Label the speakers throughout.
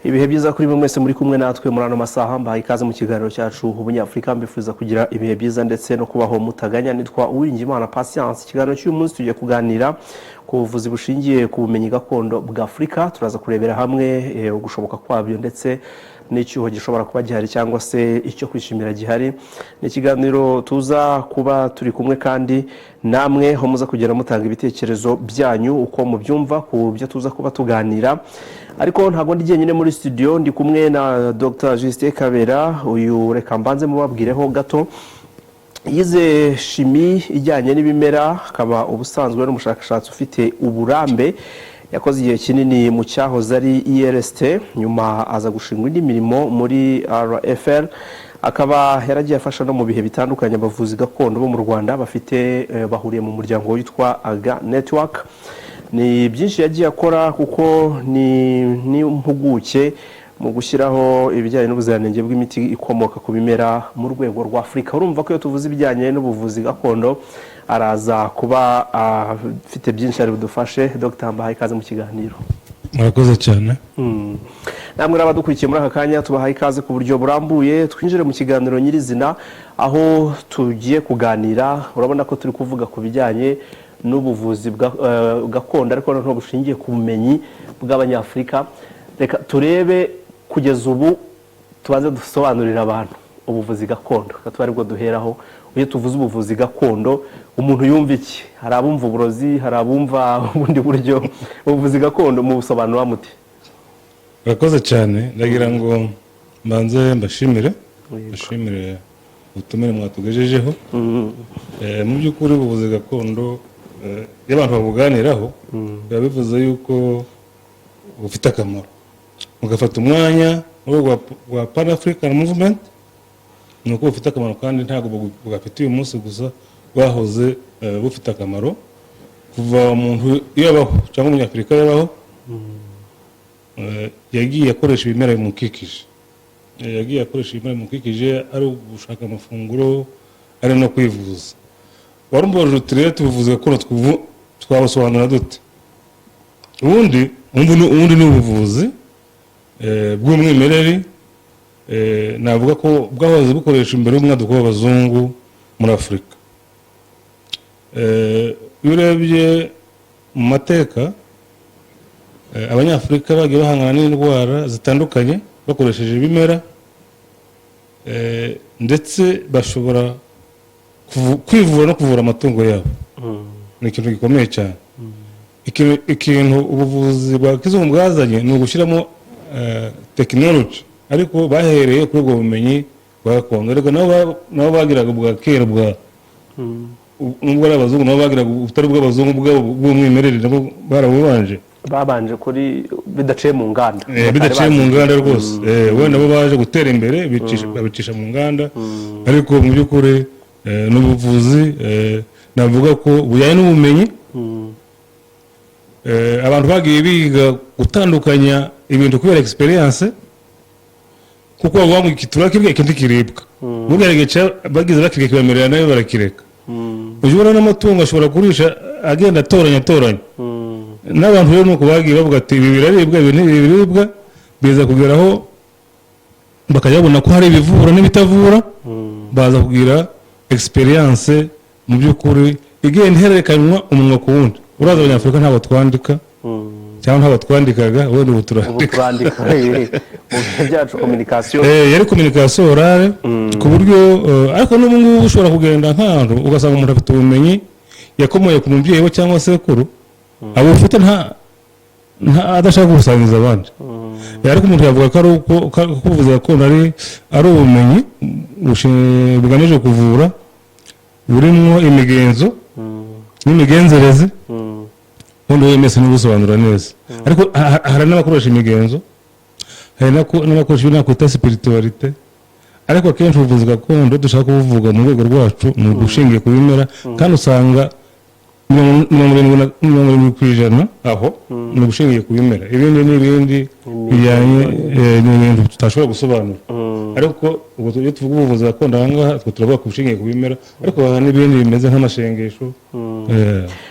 Speaker 1: ibihe byiza kuri buri mwese muri kumwe natwe muri ano masaha mbahaye ikaze mu kiganiro cyacu ubunyafurika mbifuza kugira ibihe byiza ndetse no kubaho mutaganya. Nitwa Uwiringiyimana Patience. Ikiganiro cy'uyu munsi tugiye kuganira ku buvuzi bushingiye ku bumenyi gakondo bwa Afurika. Turaza kurebera hamwe ugushoboka kwabyo ndetse n'icyuho gishobora kuba gihari cyangwa se icyo kwishimira gihari. Ni ikiganiro tuza kuba turi kumwe kandi namwe ho muza kugera mutanga ibitekerezo byanyu uko mubyumva ku byo tuza kuba tuganira. Ariko ntago ndi jyenyine muri studio, ndi kumwe na Dr Justin Kabera. Uyu reka mbanze mubabwireho gato. Yize chimie ijyanye n'ibimera, akaba ubusanzwe n'umushakashatsi ufite uburambe. Yakoze igihe kinini mu cyahoze ari IRST, nyuma aza gushinga indi mirimo muri RFL. Akaba yaragiye afasha no mu bihe bitandukanye abavuzi gakondo bo mu Rwanda bafite bahuriye mu muryango witwa AGA Network. Ni byinshi yagiye akora kuko ni impuguke mu gushyiraho ibijyanye n'ubuziranenge bw'imiti ikomoka ku bimera mu rwego rwa Afurika. Urumva ko iyo tuvuze ibijyanye n'ubuvuzi gakondo araza kuba afite byinshi ari budufashe. Dr. Mbahaye ikaze mu kiganiro.
Speaker 2: Murakoze cyane.
Speaker 1: Namwe abadukurikiye muri aka kanya tubahaye ikaze ku buryo burambuye. Twinjire mu kiganiro nyirizina aho tugiye kuganira. Urabona ko turi kuvuga ku bijyanye n'ubuvuzi gakondo ariko no bushingiye ku bumenyi bw'Abanyafurika. Reka turebe kugeza ubu tubanze dusobanurira abantu ubuvuzi gakondo. Katwa aribwo duheraho. Iyo tuvuze ubuvuzi gakondo umuntu yumva iki? Hari abumva uburozi, hari abumva ubundi buryo. Ubuvuzi gakondo mu busobanuro muti?
Speaker 2: Murakoze cyane. Ndagira ngo mbanze mbashimire ubutumire mwatugejejeho. Mu by'ukuri ubuvuzi gakondo iyo abantu babuganiraho biba bivuze yuko bufite akamaro. Mugafata umwanya wa Pan African Movement, nuko bufite akamaro kandi ntabwo bugafite uyu munsi gusa, bwahoze bufite akamaro kuva umuntu yabaho cyangwa umunyafurika yabaho. Yagiye akoresha ibimera bimukikije, ari ugushaka amafunguro, ari no kwivuza. Warumboje uturere tubuvuzi gakondo twabasobanura dute? Ubundi ni ubuvuzi bw'umwimerere. Navuga ko bwahoze bukoresha imbere y'umwaduko w'abazungu muri Afurika. Iyo urebye mu mateka, Abanyafurika bagiye bahangana n'indwara zitandukanye bakoresheje ibimera, ndetse bashobora kwivura no kuvura amatungo yabo. Ni ikintu gikomeye cyane. Ikintu ubuvuzi bwa kizungu bwazanye ni ugushyiramo tekinoloji, ariko bahereye kuri ubwo bumenyi bwa gakondo. Ariko nabo bagiraga bwa kera nubwo ari abazungu, nabo bagiraga ubutari bw'abazungu bw'umwimerere, nabo barabubanje.
Speaker 1: Babanje kuri bidaciye mu nganda.
Speaker 2: Bidaciye mu nganda rwose. Wenda bo baje gutera imbere babicisha mu nganda, ariko mu by'ukuri n'ubuvuzi navuga ko bujyanye n'ubumenyi. Abantu bagiye biga gutandukanya ibintu kubera experience, kuko bavuga ngo iki turakirya ikindi kiribwa. Mugaragaje bagize bakirya kibamerera nayo barakireka. Ujura n'amatungo ashobora kurisha agenda atoranya. N'abantu rero nuko bagiye bavuga ati ibi biraribwa, ibi ntibiribwa, biza kugeraho bakajyabona ko hari ibivura n'ibitavura. Baza kugira experience mu by'ukuri igenda ihererekanywa umunwa ku wundi. Uraza Abanyafurika ntabwo twandika cyangwa ntabwo twandikaga, wenda ubu turandika.
Speaker 1: Mu byacu communication
Speaker 2: yari communication orale, ku buryo ariko n'ubu ngubu ushobora kugenda nk'ahantu ugasanga umuntu afite ubumenyi yakomoye ku mubyeyi we cyangwa sekuru, abo ufite adashaka gusangiza abandi. Ariko umuntu yavuga ko ari uko ubuvuzi gakondo ari ubumenyi bugamije kuvura, burimo imigenzo n'imigenzereze. Ubundi wese n'ubusobanura neza. Ariko hari n'abakoresha imigenzo, hari n'abakoresha ibintu nakwita spiritualite. Ariko akenshi ubuvuzi gakondo dushaka kubuvuga mu rwego rwacu ni ugushingiye ku bimera, kandi usanga 70% aho ni ugushingiye ku bimera. Ibindi n'ibindi bijyanye n'ibintu tutashobora gusobanura. ariko ubwo iyo tuvuga ubuvuzi gakondo aha ngaha twe turavuga ku bushingiye ku bimera ariko hari n'ibindi bimeze nk'amashengesho.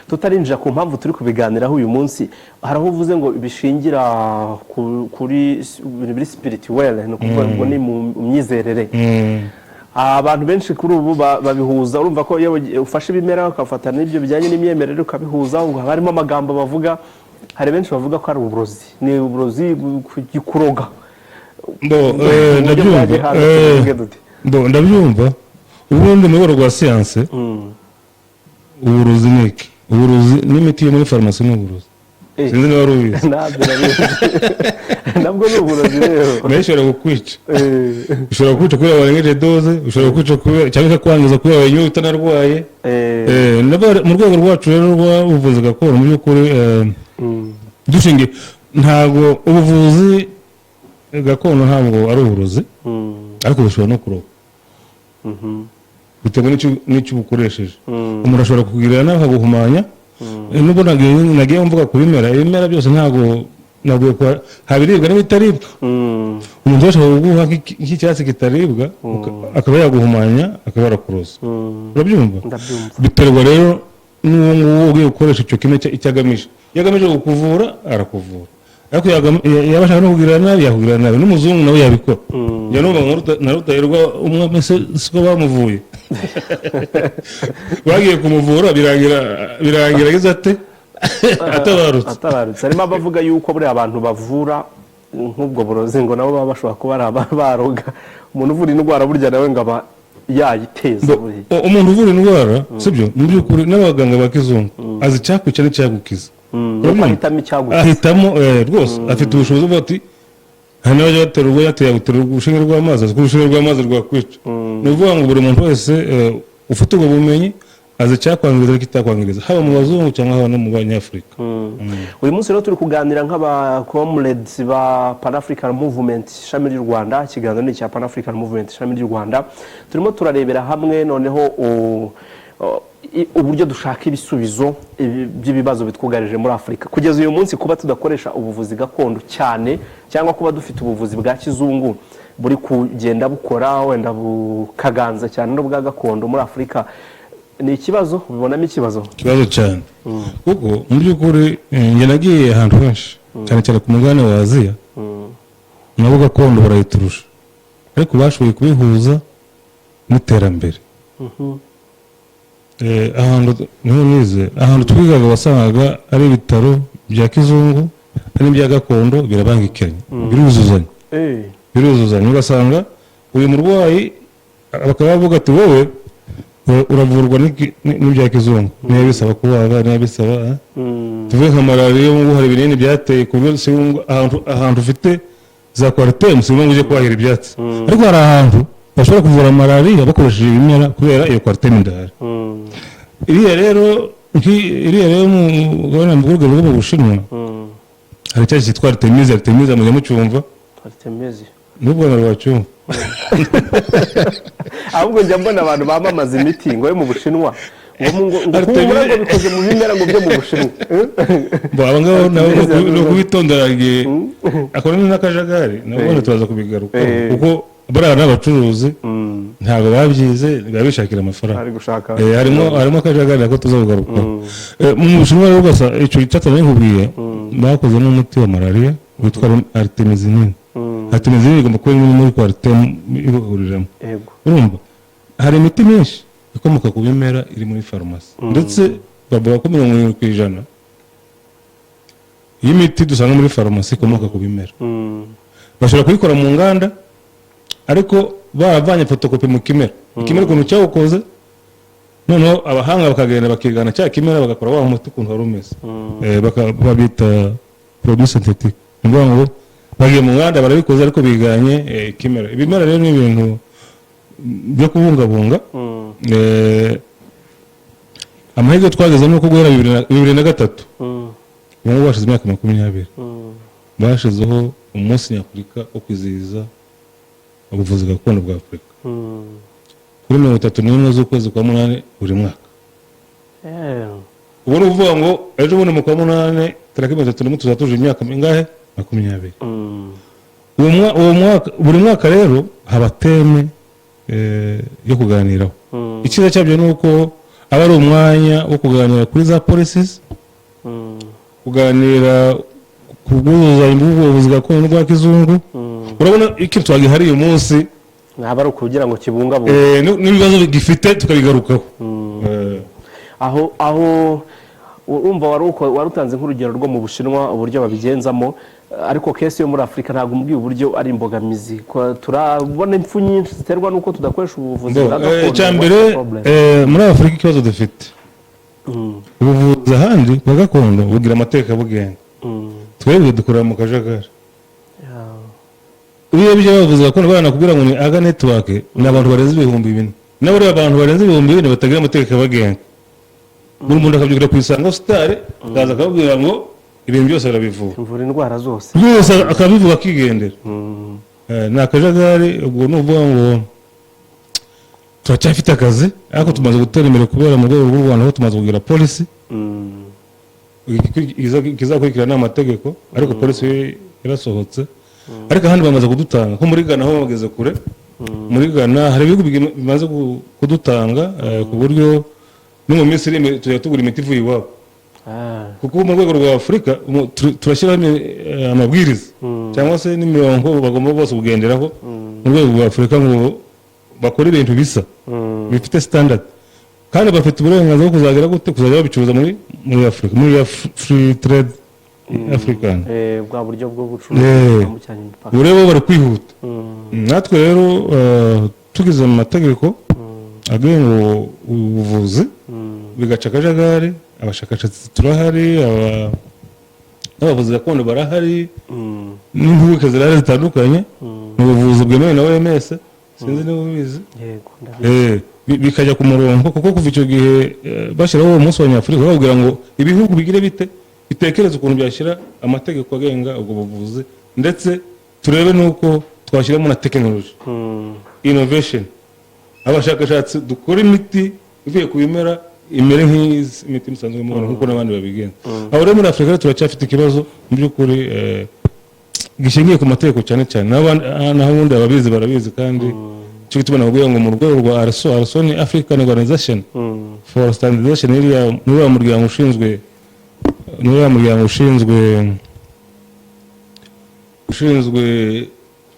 Speaker 1: tutarinjira ku mpamvu turi kubiganiraho uyu munsi, hari aho uvuze ngo bishingira kuri spirituel, ni ukuvuga ngo ni mu myizerere. Abantu benshi kuri ubu babihuza, urumva ko iyo ufashe ibimera ukafata n'ibyo bijyanye n'imyemerere ukabihuza, ngo haba harimo amagambo bavuga, hari benshi bavuga ko ari uburozi, ni uburozi kuroga.
Speaker 2: Ndabyumva ubundi mu rwego rwa siyanse uburozi ni iki? Uburozi n'imiti yo muri farumasi ni uburozi. Sinzi niba wari ubizi. Nabwo ni uburozi rero. Nayo ishobora kukwica. Ushobora kukwica kubera warengeje doze, ushobora kukwica kubera cyangwa ikakwangiza kubera wanyoye utanarwaye. Mu rwego rwacu rero rw'ubuvuzi gakondo mu by'ukuri dushingiye ntabwo ubuvuzi gakondo ntabwo ari uburozi, ariko bushobora no kuroga bitewe n'icyo ubukoresheje. Umuntu ashobora kukugirira nawe akaguhumanya. Nubwo nagiye mvuga ku bimera, ibimera byose ntabwo habiribwa n'ibitaribwa. Umuntu ashobora kuguha nk'icyatsi kitaribwa akaba yaguhumanya, akaba yarakuroza. Urabyumva? Biterwa rero n'uwo nguwo ugiye gukoresha icyo kimwe icyo agamije. Iyo agamije kukuvura arakuvura, ariko yaba ashaka no kugirira nabi yakugirira nabi. N'umuzungu nawe yabikora. Njya numva na Rudahigwa umwe siko bamuvuye bagiye kumuvura birangira agize ate atabarutse.
Speaker 1: Harimo abavuga yuko buriya abantu bavura nk'ubwo burozi ngo nabo baba bashobora kuba ari baroga. Umuntu uvura indwara burya nawe ngo aba yayiteza.
Speaker 2: Umuntu uvura indwara sibyo mu by'ukuri n'abaganga ba kizungu azi icyakwica n'icyagukiza. Ahitamo rwose afite ubushobozi bwo ati hari n'abajya batera ubwo yateye urushinge rw'amazi, kuko urushinge rw'amazi rwakwica. Ni ukuvuga ngo buri muntu wese ufite ubwo bumenyi azi icyakwangiriza n'ikitakwangiriza, haba mu bazungu cyangwa haba no mu banyafurika.
Speaker 1: Uyu munsi rero turi kuganira nk'abakomureds ba Pan African Movement ishami ry'u Rwanda. Ikiganiro ni icya Pan African Movement ishami ry'u Rwanda. Turimo turarebera hamwe noneho uburyo dushaka ibisubizo by'ibibazo bitwugarije muri Afurika. Kugeza uyu munsi kuba tudakoresha ubuvuzi gakondo cyane, cyangwa kuba dufite ubuvuzi bwa kizungu buri kugenda bukora wenda bukaganza cyane n'ubwa gakondo muri Afurika, ni ikibazo. Ubibonamo ikibazo
Speaker 2: cyane kuko mu by'ukuri njye nagiye ahantu henshi cyane cyane ku mugabane wa Aziya, nabo gakondo barayiturusha, ariko bashoboye kubihuza n'iterambere. Ahantu twigaga wasangaga ari ibitaro bya kizungu n'ibya gakondo birabangikanye, biruzuzanya. Ugasanga uyu murwayi bakaba bavuga ati wowe uravurwa n'ibya kizungu, niba bisaba kubaga, niba bisaba tuvuge nka malariya, ubu hari ibinini byateye ku buryo ahantu ufite za kwaritemu si ngombwa uje kwahira ibyatsi, ariko hari ahantu bashobora kuvura malariya bakoresheje ibimera kubera iyo kwaritemu ndahari. Iriya rero mu rwego rwo mu Bushinwa hari icyatsi cyitwa Artemisia mujya mucyumva? N'ubwo na rwacyumva.
Speaker 1: Ahubwo njya mbona abantu bamamaza imiti ngo yo mu Bushinwa ngo bikoze mu bimera ngo byo mu Bushinwa.
Speaker 2: Aba ngabo nabo no kubitondera akora n'akajagari, nabo turaza kubigaruka kuko buriya n'abacuruzi ntabwo babyize, bishakira amafaranga. Harimo akajagari nako tuzabugaruka. Mu Bushinwa rero ugasa icyo cyatsi nkubwiye bakoze n'umuti wa malariya witwa Artemisinin. Artemisinin igomba kuba iri muri kwaritemu ihuriramo. Urumva hari imiti myinshi ikomoka ku bimera iri muri farumasi, ndetse bavuga ko 70% y'imiti dusanga muri farumasi ikomoka ku bimera. Bashobora kuyikora mu nganda, ariko baravanye fotokopi mu kimera. Ikimera ukuntu cyawukoze, noneho abahanga bakagenda bakigana cya kimera bagakora wa muti ukuntu wari umeze. Babita produit synthetique. Ni ngombwa ngo bagiye mu nganda barabikoze, ariko biganye ikimera. Ibimera rero ni ibintu byo kubungabunga. Amahirwe twageze nuko guhera 2003 ubu bashize imyaka 20 bashizeho umunsi nyafurika wo kwizihiza ubuvuzi gakondo bwa Afurika kuri 31 z'ukwezi kwa 8 buri mwaka. Ubu ni uvuga ngo ejo bundi mu kwa 8 tariki 31 tuzatuje imyaka ingahe? 20. uwo mwaka buri mwaka rero haba teme yo kuganiraho. Icyiza cyabyo ni uko aba ari umwanya wo kuganira kuri za policies, kuganira ku bwuzuzanye bw'ubuvuzi gakondo bwa kizungu. Urabona ikintu twagihariye uyu munsi
Speaker 1: naba ari ukugira ngo kibungabunge
Speaker 2: n'ibibazo gifite tukabigarukaho.
Speaker 1: aho urumva wari utanze nk'urugero rwo mu Bushinwa uburyo babigenzamo, ariko kesi yo muri Afurika ntabwo umbwiye uburyo ari imbogamizi. Turabona impfu nyinshi ziterwa n'uko tudakoresha ubuvuzi bwa gakondo.
Speaker 2: Icya mbere muri Afurika ikibazo dufite, ubuvuzi ahandi bwa gakondo bugira amateka bugenga, twebwe dukorera mu kajagari. Iyo byo bavuze gakondo bana kugira ngo ni aga network ni abantu barenze 4,000, nabo rero abantu barenze 4,000 batagira amateka bagenga. Buri muntu akabyugira ku Isango Star akaza akabwira ngo ibintu byose barabivura,
Speaker 1: imvura indwara zose
Speaker 2: akabivuga akigendera. Ni akajagari. Ubwo nuvuga ngo turacyafite akazi, ariko tumaze gutera imbere kubera mu rwego rw'u Rwanda aho tumaze kugira polisi izakurikirana amategeko, ariko polisi yarasohotse. Ariko ahandi bamaze kudutanga, nko muri Ghana aho bageze kure. Muri Ghana hari ibihugu bimaze kudutanga ku buryo no mu minsi iri imbere tujya tugura imiti ivuye iwabo. Kuko mu rwego rwa Afurika turashyiraho amabwiriza cyangwa se n'imirongo bagomba bose kugenderaho mu rwego rwa Afurika ngo bakore ibintu bisa bifite standard, kandi bafite uburenganzira bwo kuzagera gute kuzajya babicuruza muri Afurika, muri free trade African,
Speaker 1: bwa buryo bwo gucuruza mu cyane imipaka.
Speaker 2: Urebo bari kwihuta. Natwe rero tugize mu mategeko agenga ubuvuzi bigaca akajagari, abashakashatsi turahari, n'abavuzi gakondo barahari, n'impuguke zirahari zitandukanye mu buvuzi bwemewe na OMS, sinzi niba ubizi. Bikajya ku murongo, kuko kuva icyo gihe bashyiraho uwo munsi wa Nyafurika bakubwira ngo ibihugu bigire bite bitekereza ukuntu byashyira amategeko agenga ubwo buvuzi, ndetse turebe n'uko twashyiramo na tekinoloji, innovation. Abashakashatsi dukora imiti ivuye ku bimera imere nk'imiti musanzwe mubona nk'uko n'abandi babigenza. Aho rero muri Afurika tuраcyafite ikibazo mu by'ukuri gishingiye ku mategeko cyane cyane, naho ubundi ababizi barabizi, kandi cyo gituma nababwira ngo mu rwego rwa ARSO ni African Organization for Standardization, n'uriya muryango ushinzwe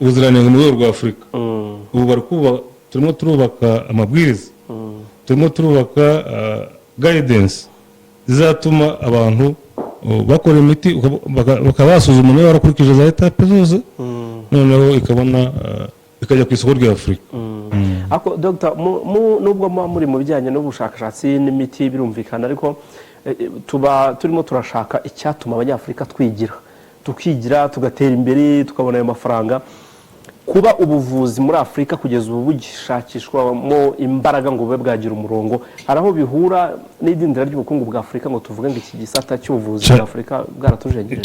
Speaker 2: ubuziranenge mu rwego rwa Afurika. Ubu turimo turubaka amabwiriza, turimo turubaka guidance zizatuma abantu bakora imiti bakaba basuzuma niba barakurikije za etape zose, noneho ikajya ku isoko rya Afurika.
Speaker 1: Ako Dr. nubwo muri mu bijyanye n'ubushakashatsi n'imiti birumvikana, ariko turimo turashaka icyatuma abanyafurika tukigira tugatera imbere tukabona ayo mafaranga. Kuba ubuvuzi muri Afurika kugeza ubu bugishakishwamo imbaraga ngo bube bwagira umurongo, hari aho bihura n'idindira ry'ubukungu bwa Afurika ngo tuvuge ngo iki gisata cy'ubuvuzi bwa Afurika bwaratujengereje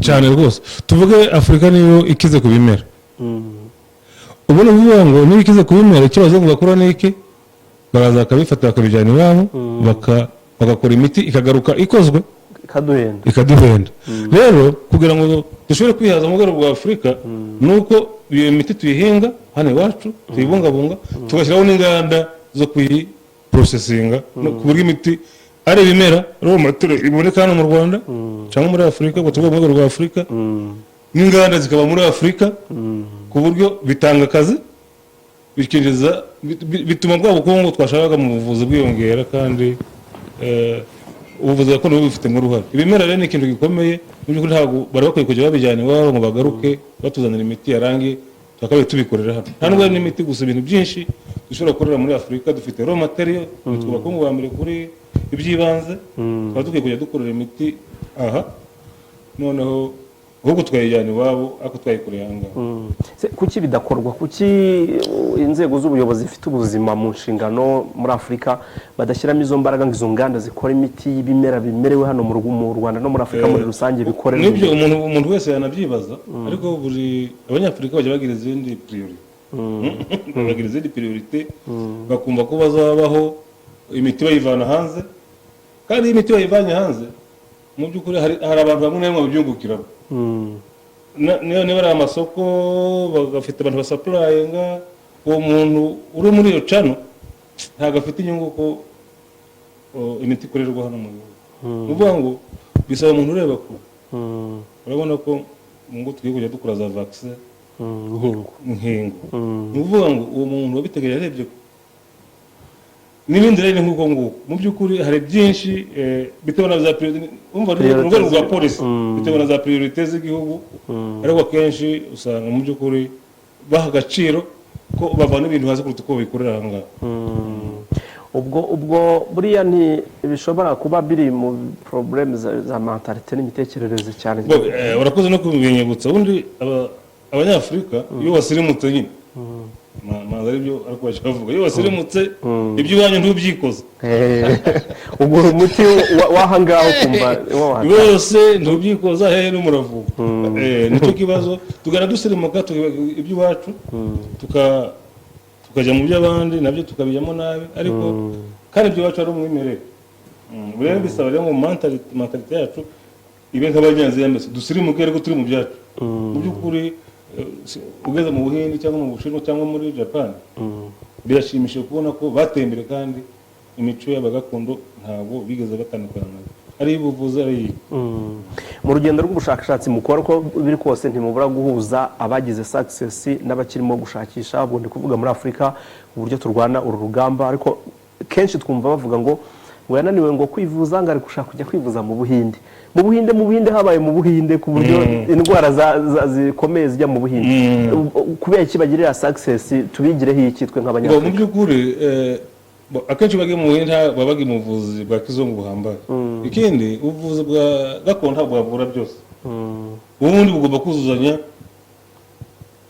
Speaker 2: cyane rwose. Tuvuge Afurika niyo ikize ku bimera. Ubu ni ukuvuga ngo niba ikize ku bimera, icyo bazungu bakora ni iki? Baraza bakabifata bakabijyana iwabo, bagakora imiti ikagaruka ikozwe ikaduhenda. Rero kugira ngo dushobore kwihaza mu rwego rwa Afurika, nuko iyo miti tuyihinga hano iwacu tuyibungabunga, tugashyiraho n'inganda zo kuyiprocesinga, ku buryo imiti ari ibimera iboneka hano mu Rwanda cyangwa muri Afurika, ngo tuvuge mu rwego rwa Afurika, n'inganda zikaba muri Afurika, ku buryo bitanga akazi, bikinjiza, bituma bwa bukungu twashakaga mu buvuzi bwiyongera, kandi ubuvuzi gakondo bubifitemo uruhare. Ibimera rero ni ikintu gikomeye, mu by'ukuri ntabwo bari bakwiye kujya babijyana iwabo ngo bagaruke batuzanira imiti yarangiye twakabaye tubikorera hano. Nta nubwo ari n'imiti gusa, ibintu byinshi dushobora gukorera muri Afurika. Dufite raw material, nitwe bakungu ba mbere kuri iby'ibanze, tukaba dukwiye kujya dukorera imiti aha, noneho ahubwo twayijyana iwabo ariko twayikoreye aha ngaha.
Speaker 1: Kuki bidakorwa? Kuki inzego z'ubuyobozi zifite ubuzima mu nshingano muri Afurika badashyiramo izo mbaraga ngo izo nganda zikora imiti y'ibimera bimerewe hano mu Rwanda no muri Afurika muri rusange bikorera?
Speaker 2: Nibyo umuntu wese yanabyibaza, ariko buri abanyafurika bajya bagira izindi priority, bakumva ko bazabaho imiti bayivana hanze, kandi imiti bayivanye hanze mu by'ukuri hari abantu bamwe na bamwe babyungukiraho. niba ari amasoko bagafite abantu basapurayinga, uwo muntu uri muri iyo cano ntabwo afite inyungu ko imiti ikorerwa hano mu gihugu. ni ukuvuga ngo bisaba umuntu ureba kure. urabona ko ngo tugiye kujya dukora za vaccine inkingo. ni ukuvuga ngo uwo muntu wabitegereje arebye n'ibindi rero nk'uko nguko mu by'ukuri hari byinshi bitewe na za urwego rwa polisi bitewe na za priorite z'igihugu, ariko akenshi usanga mu by'ukuri baha agaciro ko bavana ibintu hasi kuruta uko bikorera aha ngaha.
Speaker 1: ubwo buriya ntibishobora kuba biri mu problème za mentalite n'imitekerereze cyane.
Speaker 2: urakoze no kubinyibutsa. ubundi abanyafurika iyo basirimutse nyine manza aribyo ariko bashaka bavuga, iyo basirimutse ibyo iwanyu ntubyikoze.
Speaker 1: ugura umuti w'aha ngaho kumva
Speaker 2: wose ntubyikoza hehe n'umuravuga. nicyo kibazo, tugana dusirimuka iby'iwacu tukajya mu by'abandi nabyo tukabijyamo nabi, ariko kandi iby'iwacu ari umwimerere. rero bisaba rero ngo mentalite yacu ibe nk'abanyanzira mbese dusirimuke ariko turi mu byacu. mu by'ukuri ugeze mu Buhindi cyangwa mu Bushinwa cyangwa muri Japan birashimishije kubona ko bateye imbere kandi imico y'abagakondo ntabwo bigeze batandukana nayo, ari ubuvuzi ari
Speaker 1: mu rugendo rw'ubushakashatsi mukora uko biri kose ntimubura guhuza abagize success n'abakirimo gushakisha. ubwo ndi kuvuga muri Afurika uburyo turwana uru rugamba, ariko kenshi twumva bavuga ngo yananiwe ngo kwivuza ngo ari gushaka kujya kwivuza mu Buhinde. mu Buhinde habaye mu Buhinde ku buryo indwara zikomeye zijya mu Buhinde. kubera iki bagirira success tubigireho iki twe nk'abanyafurika?
Speaker 2: mu by'ukuri akenshi bagiye mu Buhinde baba bagiye mu buvuzi bwa kizungu buhambaye. ikindi ubuvuzi bwa gakondo ntabwo bwavura byose, ubundi bugomba kuzuzanya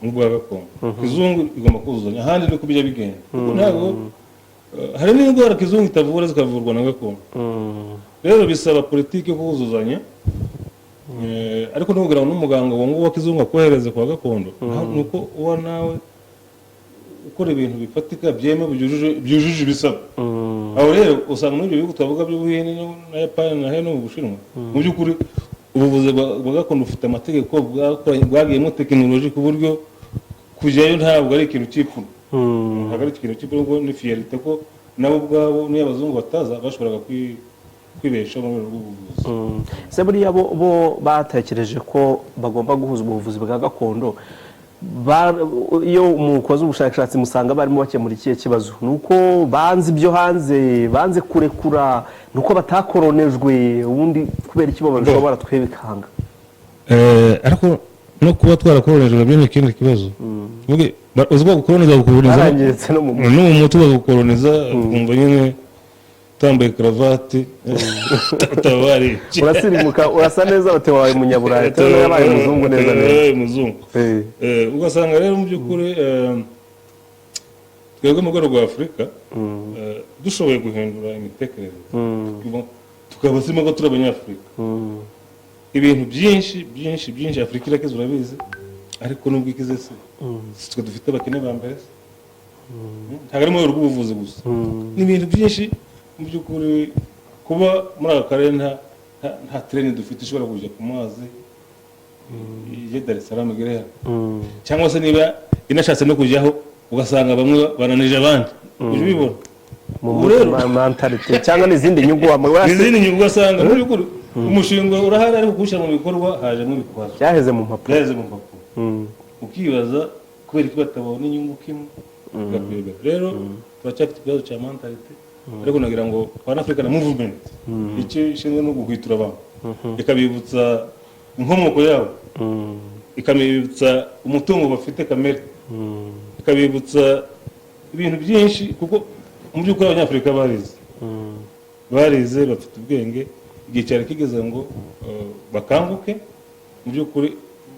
Speaker 2: n'ubwa gakondo. kizungu igomba kuzuzanya, ahandi ni kubijya bigenda kuko ntabwo hari n'indwara kizungu itavura zikavurwa na gakondo. rero bisaba politiki yo kuzuzanya, ariko ntugura n'umuganga wa kizungu akohereze kwa gakondo. nuko uba nawe ukora ibintu bifatika byemewe byujuje ibisabwa. aho rero usanga muri ibyo bihugu twavuga by'Ubuhinde na Japan na heno mu Bushinwa, mu by'ukuri ubuvuzi bwa gakondo ufite amategeko bwagiyemo tekinoloji ku buryo kujyayo ntabwo ari ikintu cy'ipfuno. ntabwo ari ikintu cy'ipfuno, ngo ni fiyerite ko nabo ubwabo n'iyo abazungu bataza bashoboraga kwibesha mu rwego rw'ubuvuzi.
Speaker 1: se buriya bo batekereje ko bagomba guhuza ubuvuzi bwa gakondo. iyo mukoze ubushakashatsi musanga barimo bakemura ikihe kibazo? ni uko banze ibyo hanze, banze kurekura, ni uko batakoronejwe, ubundi kubera iki bo babishobora twe bikanga?
Speaker 2: ariko no kuba twarakoronejwe nabyo ni ikindi kibazo. uzwa gukoroniza gukoroniza no mu muti bagukoroniza ukumva nyine utambaye karavati utabari
Speaker 1: urasirimuka urasa neza bate wawe munyaburayi cyangwa yabaye umuzungu neza neza
Speaker 2: umuzungu. ugasanga rero mu by'ukuri twebwe mu rwego rwa Afurika dushoboye guhindura imitekerereze tukaba turimo ko turi abanyafurika. ibintu byinshi Afurika irakize urabizi, ariko nubwo ikize si twe dufite abakene ba mbere, ntabwo ari mu rwego rw'ubuvuzi gusa. n'ibintu byinshi mu by'ukuri kuba muri aka karere nta treni dufite ishobora kujya ku mazi ya Dar es Salaam igere hano, cyangwa se niba inashatse no kujyaho ugasanga bamwe bananije abandi. uje ubibona
Speaker 1: mu mentalite cyangwa n'izindi nyungu
Speaker 2: ugasanga mu by'ukuri umushinga urahari ariko kuwushyira mu bikorwa hajemo ibikwazo
Speaker 1: byaheze mu mpapuro.
Speaker 2: ukibaza kubera ko batabona inyungu kimwe. rero turacyafite ikibazo cya mentalite, ariko nagira ngo Pan African Movement icyo ishinzwe no guhwitura abantu, ikabibutsa inkomoko yabo, ikabibutsa umutungo bafite kamere, ikabibutsa ibintu byinshi, kuko mu by'ukuri abanyafurika barize bafite ubwenge. igihe cyari kigeze ngo bakanguke mu by'ukuri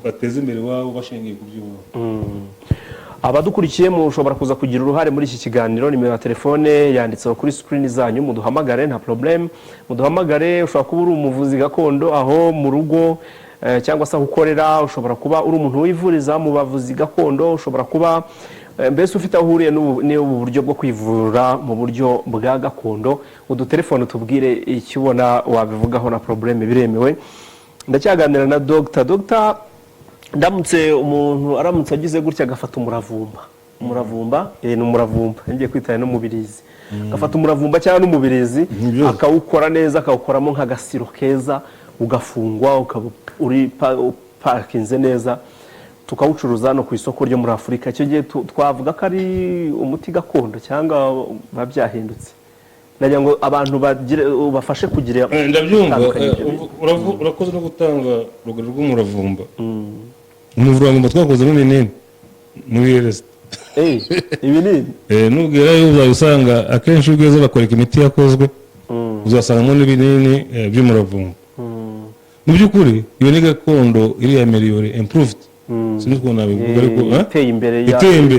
Speaker 2: bateze imbere iwabo bashingiye ku by'iwabo.
Speaker 1: abadukurikiye mushobora kuza kugira uruhare muri iki kiganiro. nimero ya telefone yanditseho kuri screen zanyu, muduhamagare nta problem, muduhamagare. ushobora kuba uri umuvuzi gakondo aho mu rugo cyangwa se aho ukorera, ushobora kuba uri umuntu wivuriza mu bavuzi gakondo, ushobora kuba mbese ufite aho uhuriye n'ubu buryo bwo kwivura mu buryo bwa gakondo. udutelefone tubwire icyo ubona wabivugaho, na problem biremewe. ndacyaganira na Dr. ndamutse umuntu aramutse agize gutya agafata umuravumba ni umuravumba ngiye kwitana n'umubirizi agafata umuravumba cyangwa n'umubirizi akawukora neza akawukoramo nk'agasiro keza ugafungwa ukaba uri pakinze neza tukawucuruza no ku isoko ryo muri Afurika. Icyo gihe twavuga ko ari umuti gakondo cyangwa babyahindutse, nagira ngo abantu bafashe kugira
Speaker 2: ndabyumva. Urakoze no gutanga urugero rw'umuravumba. Umuravumba twakozemo ibinini muri resita
Speaker 1: ibinini
Speaker 2: nubwira yo uzasanga akenshi ugeze bakwereka imiti yakozwe uzasangamo n'ibinini by'umuravumba. Mu by'ukuri iyo ni gakondo iri ameliyore improved sinzi ko nabivuga ariko
Speaker 1: iteye imbere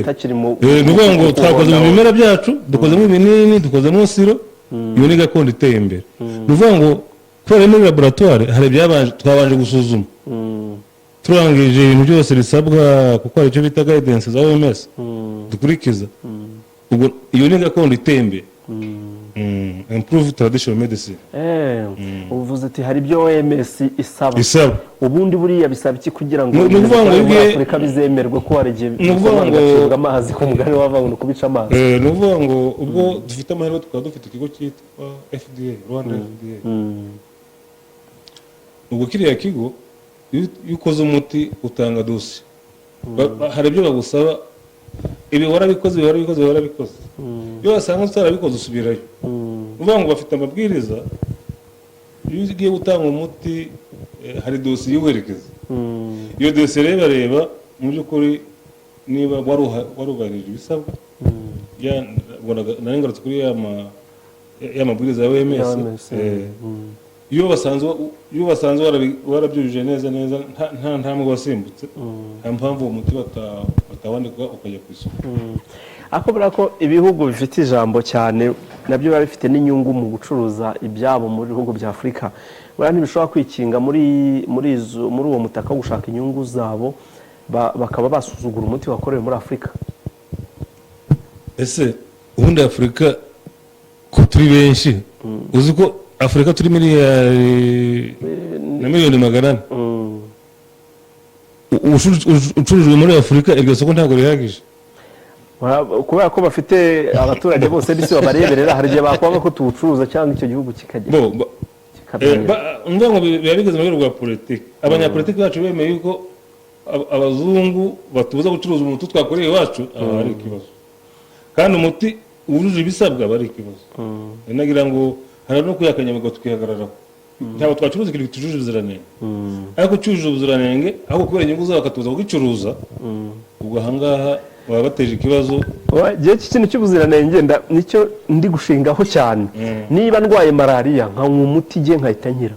Speaker 2: itakiri mu nuvuga ngo twakoze mu bimera byacu dukozemo ibinini dukozemo siro iyo ni gakondo iteye imbere. Nuvuga ngo kubera muri laboratoire hari byabanje twabanje gusuzuma turangije ibintu byose bisabwa kuko hari icyo bita guidance za OMS dukurikiza. Ubwo iyo ni gakondo iteye imbere improved traditional medicine.
Speaker 1: Uvuze ati hari ibyo OMS isaba ubundi buriya bisaba iki kugira ngo Afurika bizemerwe ko hari igihe bisaba amazi ku mugani wava ngo kubica amazi.
Speaker 2: Nuvuga ngo ubwo dufite amahirwe tukaba dufite ikigo cyitwa FDA Rwanda FDA. Ubwo kiriya kigo iyo ukoze umuti utanga dosi hari ibyo bagusaba ibi warabikoze iyo wasanga utarabikoze usubirayo. Uvuga ngo bafite amabwiriza iyo ugiye gutanga umuti hari dosi y'uwerekeza iyo dosi reba mu by'ukuri niba warubarije ibisabwa narengarutse kuri ya mabwiriza ya OMS. Iyo basanze warabyujuje neza nta ntambwe wasimbutse nta mpamvu uwo muti batawandika ukajya ku isoko.
Speaker 1: Akobera ko ibihugu bifite ijambo cyane nabyo biba bifite n'inyungu mu gucuruza ibyabo mu bihugu bya Afurika. Buriya ntibishobora kwikinga muri uwo mutaka wo gushaka inyungu zabo bakaba basuzugura umuti wakorewe muri Afurika.
Speaker 2: Ese ubundi Afurika ko turi benshi uzi ko Afurika turi miliyari na miliyoni 100. Ucurujwe muri Afurika iryo soko ntabwo rihagije
Speaker 1: kubera ko bafite abaturage bose n'isi babareberera. Hari igihe bakwanga ko tuwucuruza cyangwa icyo gihugu kikagira
Speaker 2: ngo biba bigeze mu rwego rwa politiki. Abanyapolitiki bacu bemeye yuko abazungu batubuza gucuruza umuti twakoreye iwacu aba ari ikibazo, kandi umuti wujuje ibisabwa aba ari ikibazo. Nagira ngo hari no kuyakanyamagwa tukihagararaho. Ntabwo twacuruza ikintu kitujuje ubuziranenge, ariko cyujuje ubuziranenge ahubwo kubera inyungu zabo bakatubuza kugicuruza, ubwo ahangaha baba bateje ikibazo.
Speaker 1: Igihe cy'ikintu cy'ubuziranenge nicyo ndi gushingaho cyane. Niba ndwaye malariya nkanywa umuti igihe nkahita nkira,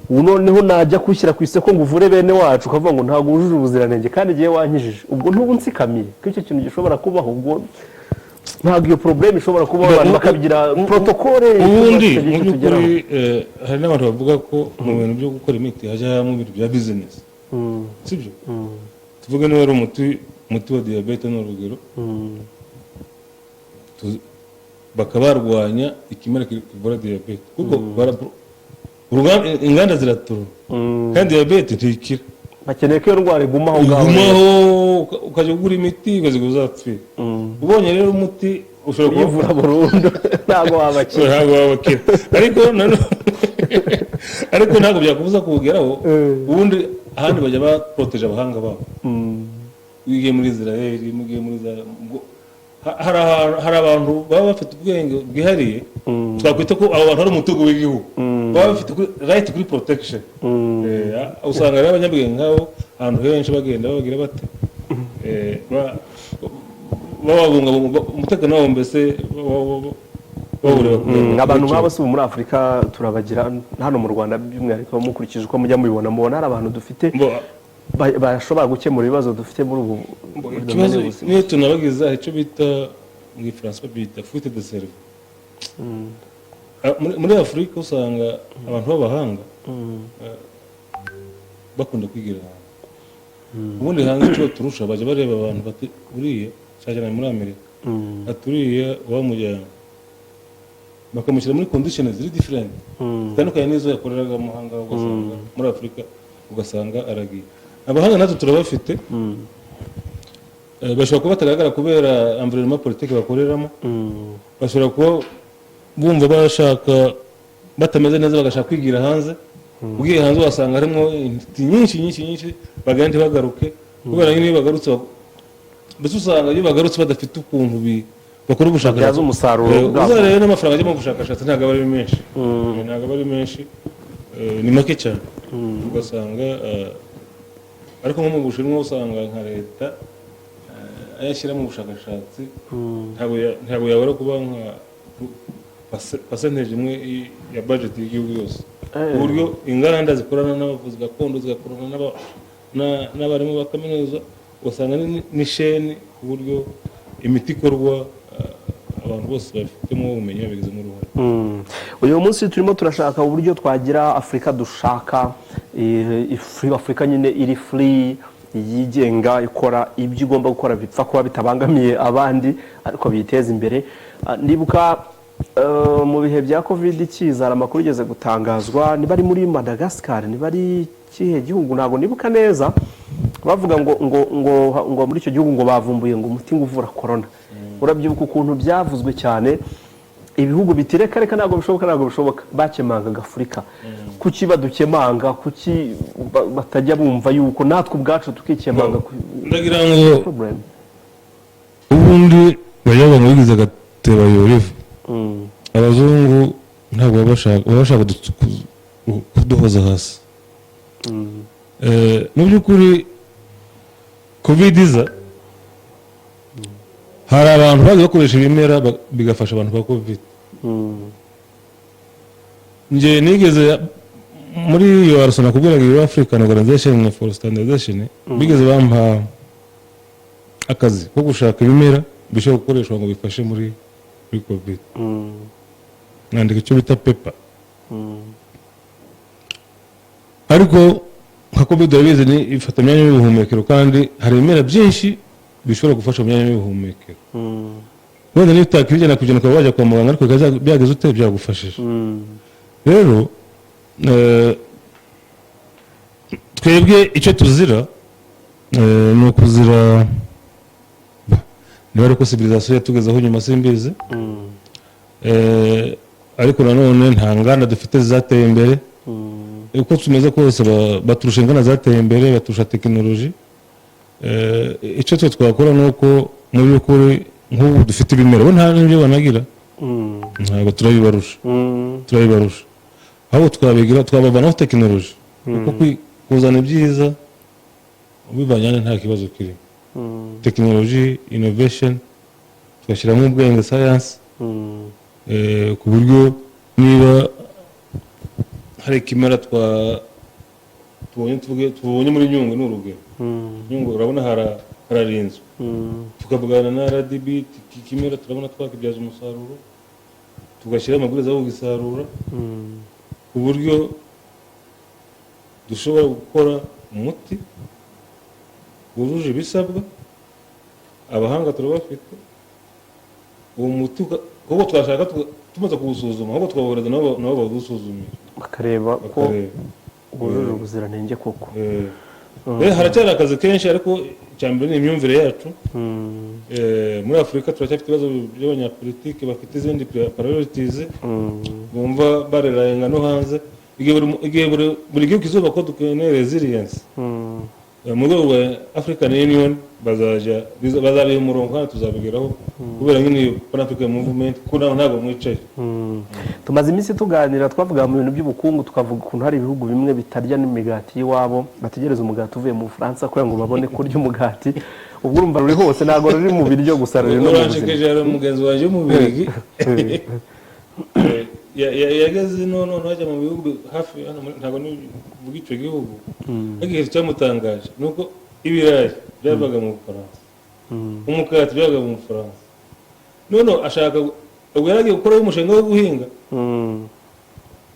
Speaker 1: noneho najya kushyira ku isoko ngo uvure bene wacu ukavuga ngo ntabwo wujuje ubuziranenge kandi igihe wankijije, ubwo ntubu nsikamiye ko icyo kintu gishobora kubaho. Ubwo ntabwo iyo problème ishobora kubaho, abantu bakabigira protocole.
Speaker 2: Ubundi mu by'ukuri hari n'abantu bavuga ko mu bintu byo gukora imiti hajyamo ibintu bya business, sibyo? Tuvuge niba ari umuti wa diabete n'urugero, bakabarwanya ikimera kivura diabete kuko inganda ziratura kandi diabete ntikira.
Speaker 1: Bakeneye ko iyo ndwara igumaho
Speaker 2: ukajya ugura imiti ukaziguza uzapfira. Ubonye rero umuti ushobora
Speaker 1: kuvura burundu ntabwo wabakira
Speaker 2: ariko ntabwo byakubuza kuwugeraho. Ubundi ahandi bajya baproteje abahanga babo. Wigiye muri Israel, mugiye muri hari abantu baba bafite ubwenge bwihariye, twakwita ko abo bantu ari umutungo w'igihugu, baba bafite right kuri protection. Usanga rero abanyabwenge nk'abo ahantu henshi bagenda bagira bate babungabunga umutekano wabo, mbese
Speaker 1: abantu nk'abo si muri Afurika turabagira hano mu Rwanda by'umwihariko mukurikije uko mujya mubibona hari abantu dufite bashobora gukemura ibibazo dufite muri ubu
Speaker 2: kibazo. Niyo tunabagiza icyo bita mu Gifaransa bita fuite de cerveau. Muri Afurika usanga abantu b'abahanga bakunda kwigira hanze. Ubundi hanze icyo turusha bajya bareba abantu bati uriya cyane muri Amerika aturiye wamujyana bakamushyira muri conditions ziri different zitandukanye n'izo yakoreraga mu mahanga, ugasanga muri Afurika ugasanga aragiye. abahanga natwe turabafite bashobora kuba batagaragara kubera environnement politique bakoreramo bashobora kuba bumva bashaka batameze neza bagashaka kwigira hanze ugiye hanze wasanga harimo intiti nyinshi bagenda ntibagaruke kubera nk'iyo bagarutse mbese usanga iyo bagarutse badafite ukuntu bakora ubushakashatsi
Speaker 1: umusaruro
Speaker 2: uzarebe n'amafaranga ajya mu bushakashatsi ntabwo aba ari menshi ntabwo aba ari menshi ni make cyane ugasanga ariko nko mu Bushinwa usanga nka leta ayashyira mu bushakashatsi ntabwo yabura kuba nka percentage imwe ya budget y'igihugu yose ku buryo inganda zikorana n'abavuzi gakondo zigakorana n'abarimu ba kaminuza ugasanga ni sheni ku buryo imiti ikorwa abantu bose bafitemo ubumenyi babigizemo uruhare
Speaker 1: uyu munsi turimo turashaka uburyo twagira Afurika dushaka Afurika nyine iri free yigenga ikora ibyo igomba gukora bipfa kuba bitabangamiye abandi ariko biyiteza imbere ndibuka mu bihe bya covid ikiza hari amakuru ugeze gutangazwa niba ari muri Madagascar niba ari kihe gihugu ntabwo nibuka neza bavuga ngo muri icyo gihugu ngo bavumbuye ngo umuti uvura corona urabyibuka ukuntu byavuzwe cyane ibihugu bitireka reka ntabwo bishoboka bakemangaga Afurika kuki badukemanga kuki batajya bumva yuko natwe ubwacu tukikemanga
Speaker 2: ndagira ngo ubundi bayaga ngo bigize agateba yorevu abazungu ntabwo bashaka kuduhoza hasi mu by'ukuri covid iza hari abantu bazi bakoresha ibimera bigafasha abantu ba covid njye nigeze muri iyo arasana kubwira ngo African Organization for Standardization bigeze bampa akazi ko gushaka ibimera bishobora gukoreshwa ngo bifashe muri covid nandika icyo bita paper ariko nka covid yabize ni ifata imyanya y'ubuhumekero kandi hari ibimera byinshi bishobora gufasha mu myanya y'ubuhumekero wenda niba utakwijyana kugenda ukaba wajya kwa muganga ariko byageze ute byagufashije rero twebwe icyo tuzira ni ukuzira niba ariko civilisation yatugezeho nyuma simbizi ariko nanone nta nganda dufite zateye imbere uko tumeze kose baturusha inganda zateye imbere baturusha tekinoloji icyo twe twakora ni uko mu by'ukuri nk'ubu dufite ibimera bo nta n'ibyo banagira ntabwo turabibarusha ahubwo twabavanaho tekinoloji kuko kuzana ibyiza ubibanyane nta kibazo kirimo tekinoloji innovation tugashyiramo ubwenge science ku buryo niba hari ikimera tubonye muri Nyungwe ni urugero Nyungwe urabona hararinzwe tukavugana na RDB ikimera turabona twakibyaza umusaruro tugashyira amabwiriza yo kugisarura ku buryo dushobora gukora umuti wujuje ibisabwa abahanga turabafite uwo muti kuko twashaka tumaze kuwusuzuma ahubwo twabohereza nabo bawusuzumira
Speaker 1: bakareba ko wujuje ubuziranenge koko
Speaker 2: haracyari akazi kenshi ariko icyambere ni imyumvire yacu muri Afurika turacyafite ibibazo by'abanyapolitike bafite izindi priorities bumva barerayenga no hanze igihe buri gihugu kizuba ko dukeneye resilience mu rwego rwa African Union bazabiha umurongo kandi tuzabigeraho kubera nk'iyo Pan African Movement ko ntabwo mwicaye
Speaker 1: tumaze iminsi tuganira twavuga mu bintu by'ubukungu tukavuga ukuntu hari ibihugu bimwe bitarya n'imigati y'iwabo bategereza umugati uvuye mu Bufaransa kugira ngo babone kurya umugati ubwo urumva ruri hose ntabwo ruri mu biryo gusa ruri no mu buzima
Speaker 2: umugenzi waje mu Birigi yageze none hajya mu bihugu hafi hano ntabwo nivuga icyo gihugu igihe cyamutangaje nuko ibirayi byavaga mu Bufaransa umukati byavaga mu Bufaransa none ashaka ubwo yaragiye gukora umushinga wo guhinga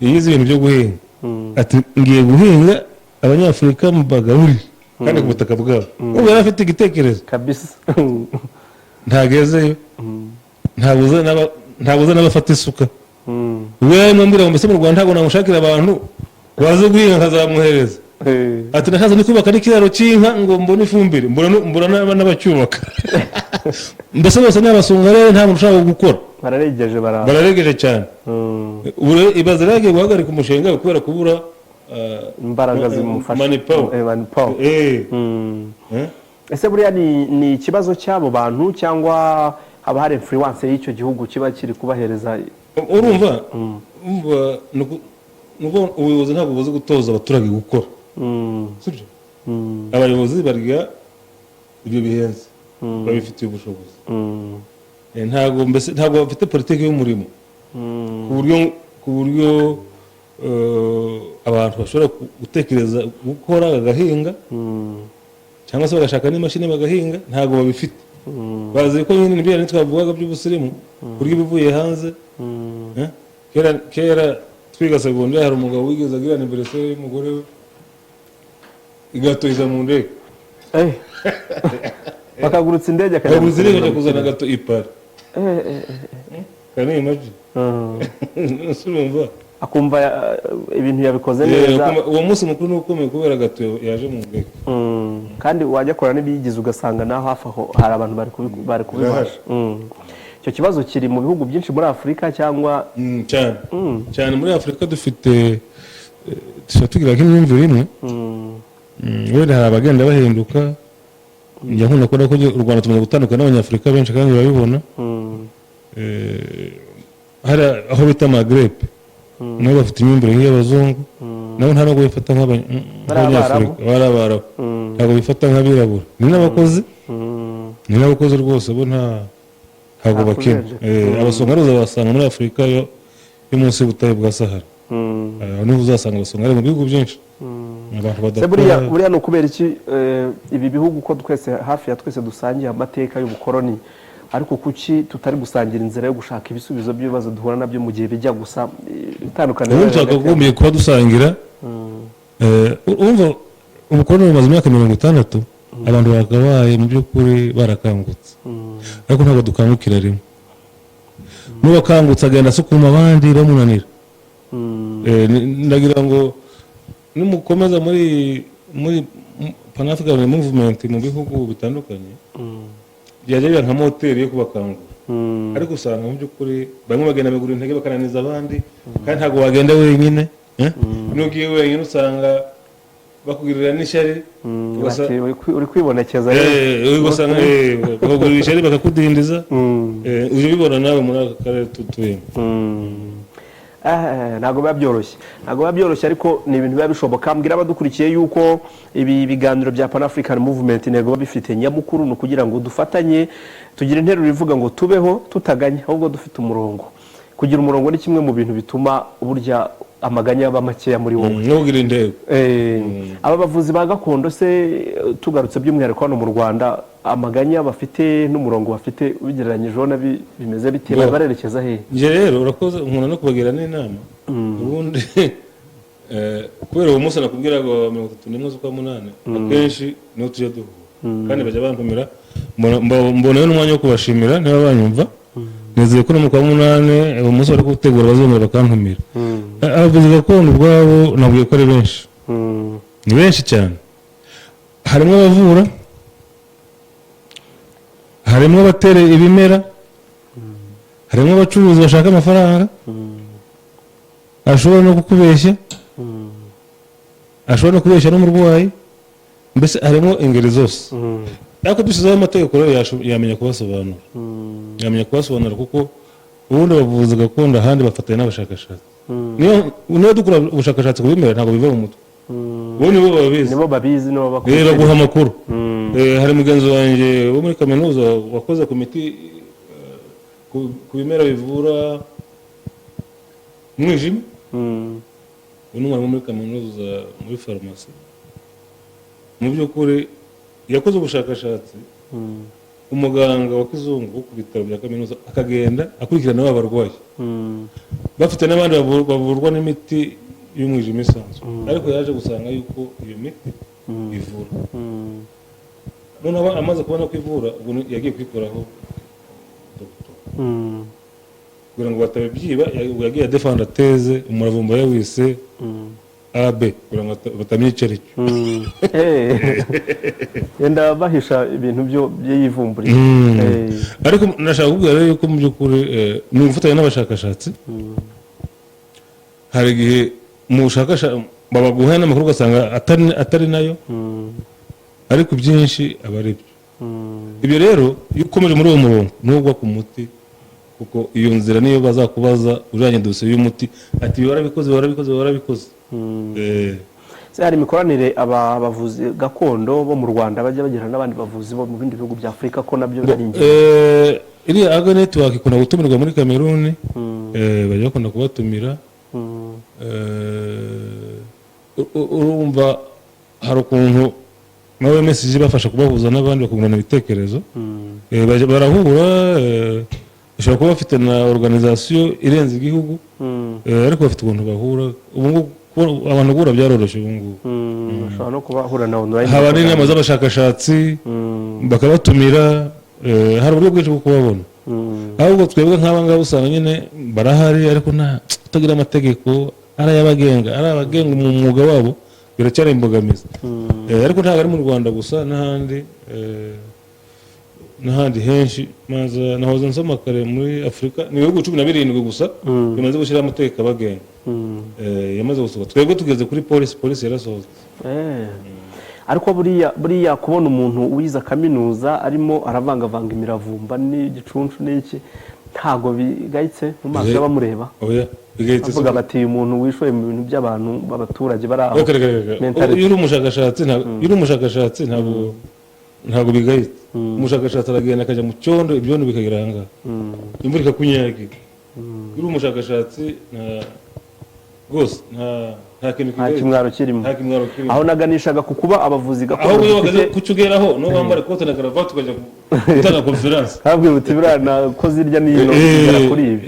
Speaker 2: yize ibintu byo guhinga ati ngiye guhinga abanyafurika mbagaburire kandi ku butaka bwabo ubwo yari afite igitekerezo
Speaker 1: kabisa
Speaker 2: ntagezeyo ntabuze n'abafata isuka ubwo yari mwambwira ngo mbese mu Rwanda ntabwo namushakira abantu baze guhinga nkazamwohereza ati nakaza ni kubaka n'ikiraro cy'inka ngo mbone ifumbire mbona n'abacyubaka mbese bose n'abasonga rero nta muntu ushaka gukora bararegeje cyane ubu rero ibaze rero agiye guhagarika umushinga kubera kubura
Speaker 1: imbaraga zimufasha manipawa. Ese buriya ni ikibazo cy'abo bantu cyangwa haba hari influence y'icyo gihugu kiba kiri kubahereza?
Speaker 2: Urumva ubuyobozi ntabwo buzi gutoza abaturage gukora, sibyo? Abayobozi barya ibyo bihenze babifitiye ubushobozi, ntabwo bafite politiki y'umurimo ku buryo abantu bashobora gutekereza gukora bagahinga cyangwa se bagashaka n'imashini bagahinga, ntabwo babifite. Bazi ko nyine ibyo twavugaga by'ubusirimu kurya ibivuye hanze. Kera twiga segonderi hari umugabo wigeze agirana imbere se y'umugore we igato iza mu ndege,
Speaker 1: bakagurutsa indege
Speaker 2: akajya kuzana agato ipara kane imaji
Speaker 1: akumva ibintu yabikoze neza.
Speaker 2: Uwo munsi mukuru ni ukomeye kubera gato yaje mu ndege,
Speaker 1: kandi wajya kora n'ibiyigize ugasanga naho hafi aho hari abantu bari kubibasha. Icyo kibazo kiri mu bihugu byinshi muri Afurika cyangwa?
Speaker 2: Cyane muri Afurika dufite tugira nk'imyumvire imwe, wenda hari abagenda bahinduka. Njya nkunda kubona ko u Rwanda tumaze gutandukana n'abanyafurika benshi kandi babibona. Hari aho bita Maghreb nabo bafite imyumvire nk'iy'abazungu, nabo nta nubwo bifata nk'abanyafurika, barabaraho ntabwo bifata nk'abirabura. Ni n'abakozi rwose bo ntabwo bakina. Abasongaruza basanga muri Afurika yo munsi y'ubutayu bwa Sahara, niho uzasanga abasongaruza mu bihugu byinshi.
Speaker 1: Buriya ni ukubera iki ibi bihugu ko hafi ya twese dusangiye amateka y'ubukoroni, ariko kuki tutari gusangira inzira yo gushaka ibisubizo by'ibibazo duhura nabyo mu gihe bijya gusa bitandukanye?
Speaker 2: Ubu twakagombye kuba dusangira. Urumva ubukoroni bumaze imyaka 60, abantu bakabaye mu by'ukuri barakangutse, ariko ntabwo dukangukira rimwe. N'uwakangutse agenda asukuma abandi bamunanira. Ndagira ngo nimukomeza muri Pan-African Movement mu bihugu bitandukanye byajya biba nka moteri yo kubakangura, ariko usanga mu by'ukuri bamwe bagenda bagura intege bakananiza abandi, kandi ntabwo wagenda wenyine. N'ugiye wenyine usanga bakugirira n'ishyari,
Speaker 1: uri kwibonekeza
Speaker 2: ugasanga bakugirira ishyari bakakudindiza. Uje ubibona nawe muri aka karere tutuyemo.
Speaker 1: Ntabwo biba byoroshye, ariko ni ibintu biba bishoboka. Mbwira abadukurikiye yuko ibi biganiro bya Pan-African Movement intego biba bifite nyamukuru ni ukugira ngo dufatanye tugire interuro ivuga ngo tubeho tutaganya, ahubwo dufite umurongo. Kugira umurongo ni kimwe mu bintu bituma burya amaganya aba makeya muri wowe.
Speaker 2: Nugira intego.
Speaker 1: Aba bavuzi ba gakondo se tugarutse by'umwihariko hano mu Rwanda, amaganya bafite n'umurongo bafite ubigereranyijeho bimeze bite, barerekeza he?
Speaker 2: Nje rero urakoze umuntu no kubagira n'inama. Ubundi kubera uwo munsi nakubwira ngo 31 z'ukwa munane akenshi niho tujya duhura, kandi bajya bantumira, mboneyeho n'umwanya wo kubashimira niba banyumva. Nizeye ko no mu kwa munane uwo munsi bari gutegura bazongera bakantumira. Abavuzi gakondo ubwabo nabwiye ko ari benshi, ni benshi cyane. Harimo abavura, harimo abatera ibimera, harimo abacuruzi bashaka amafaranga, ashobora no kukubeshya, ashobora no kubeshya n'umurwayi, mbese harimo ingeri zose. Ariko dusizeho amategeko rero yamenya kubasobanura, kuko ubundi abavuzi gakondo ahandi bafatanya n'abashakashatsi. Niyo dukora ubushakashatsi ku bimera ntabwo biva mu mutwe, ubundi nibo babizi baguha amakuru. Hari mugenzi wanjye wo muri kaminuza wakoze ku miti ku bimera bivura umwijima, n'umwana wo muri kaminuza muri farumasi. Mu by'ukuri yakoze ubushakashatsi, umuganga wa kizungu wo ku bitaro bya kaminuza akagenda akurikirana abarwayi, bafite n'abandi bavurwa n'imiti y'umwijima isanzwe, ariko yaje gusanga yuko iyo miti ivura. Noneho amaze kubona ko ivura, ubu yagiye kwikoraho dogiteri kugira ngo batabibyiba. Yagiye adefanda teze, umuravumba yawise AB kugira ngo batamenya icyo ari cyo.
Speaker 1: yenda bahisha ibintu by'ivumburi.
Speaker 2: Ariko nashaka kubwira rero yuko mu by'ukuri ni ugufatanya n'abashakashatsi. Hari igihe mu bushakashatsi babaguha n'amakuru ugasanga atari nayo, ariko byinshi aba ari byo. Ibyo rero iyo ukomeje muri uwo murongo ntugwa ku muti, kuko iyo nzira niyo bazakubaza ujyanye dosiye y'umuti ati warabikoze.
Speaker 1: Hari imikoranire abavuzi gakondo bo mu Rwanda bajya bagira n'abandi bavuzi bo mu bindi bihugu bya Afurika ko nabyo ari ingenzi.
Speaker 2: Iriya aga network ikunda gutumirwa muri Cameroon, bajya bakunda kubatumira. Urumva hari ukuntu nawe message bafasha kubahuza n'abandi bakungurana ibitekerezo. Barahura, bashobora kuba bafite na organisation irenze igihugu, ariko bafite ukuntu bahura. Ubu abantu guhura byaroroshye ubu ngubu.
Speaker 1: Bashobora no kubahura na online,
Speaker 2: haba n'inama z'abashakashatsi bakabatumira. Hari uburyo bwinshi bwo kubabona. Ahubwo twebwe nk'abangaba usanga nyine barahari, ariko nta kutagira amategeko arayabagenga, arabagenga mu mwuga wabo, biracyari imbogamizi. Ariko ntabwo ari mu Rwanda gusa, n'ahandi henshi. Nahoze nsoma kare muri Afurika ni ibihugu 17 gusa bimaze gushyira amategeko abagenga. Yamaze gusohoka. Twebwe tugeze kuri polisi yarasohotse.
Speaker 1: Ariko buriya kubona umuntu wize kaminuza arimo aravangavanga imiravumba n'igicuncu n'iki ntago bigayitse mu maso y'abamureba.
Speaker 2: Bigayitse
Speaker 1: bavuga bati umuntu wishoye mu bintu by'abantu b'abaturage bari aho.
Speaker 2: Iyo uri umushakashatsi ntabwo bigayitse. Umushakashatsi aragenda akajya mu cyondo, ibyondo bikagira ahangaha, imvura ikakunyagira. Iyo uri umushakashatsi rwose nta kintu
Speaker 1: kimwaro kirimo. Aho naganishaga ku kuba abavuzi gakondo
Speaker 2: aho bagaze kucyugeraho no bambara kote na karavati ukajya gutanga conference
Speaker 1: habwe buti birana ko zirya n'ino zigera kuri ibi.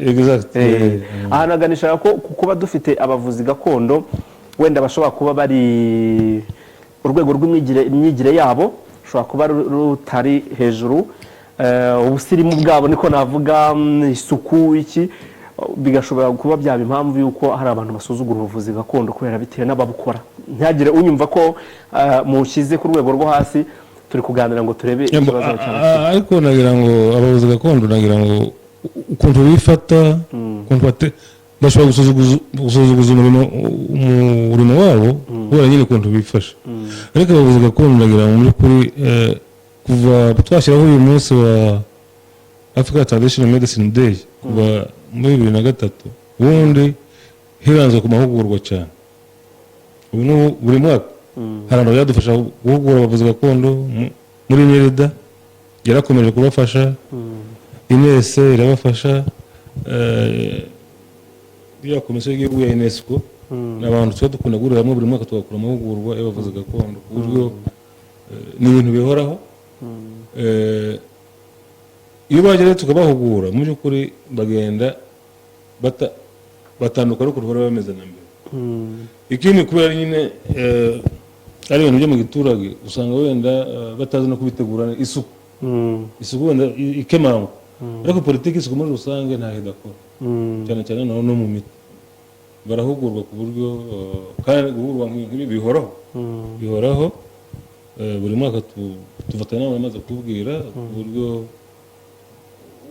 Speaker 1: Aha naganishaga ko kuba dufite abavuzi gakondo wenda bashobora kuba bari urwego rw'imyigire yabo ushobora kuba rutari hejuru, ubusirimu bwabo niko navuga, isuku iki bigashobora kuba byaba impamvu yuko hari abantu basuzugura ubuvuzi gakondo kubera bitewe n'ababukora. Ntihagire unyumva ko mushyize ku rwego rwo hasi turi kuganira ngo turebe ikibazo cyane.
Speaker 2: Ariko nagira ngo abavuzi gakondo nagira ngo ukuntu bifata, ukuntu bashobora gusuzuguza umurimo wabo kubera nyine ukuntu bifasha. Ariko abavuzi gakondo nagira ngo muri kuri kuva twashyiraho uyu munsi wa Africa Traditional Medicine Day kuva muri 2003 ubundi hibanzwe ku mahugurwa cyane. Ubu buri mwaka hari abantu badufasha guhugura abavuzi gakondo. Muri Nerida yarakomeje kubafasha, INES irabafasha, ya komisiyo y'igihugu ya UNESCO n'abantu twa dukunda guhurira hamwe buri mwaka tugakora amahugurwa y'abavuzi gakondo ku buryo ni ibintu bihoraho. Iyo bageze tukabahugura mu by'ukuri bagenda batandukana uko bahora bameze na mbere. Ikindi kubera nyine ari ibintu byo mu giturage usanga wenda batazi no kubitegura isuku wenda ikemangwa, ariko politiki isuku muri rusange ntaho idakora, cyane cyane no mu miti barahugurwa ku buryo kandi guhurwa nk'ibi bihoraho. Buri mwaka tufatanya n'amaze kubwira ku buryo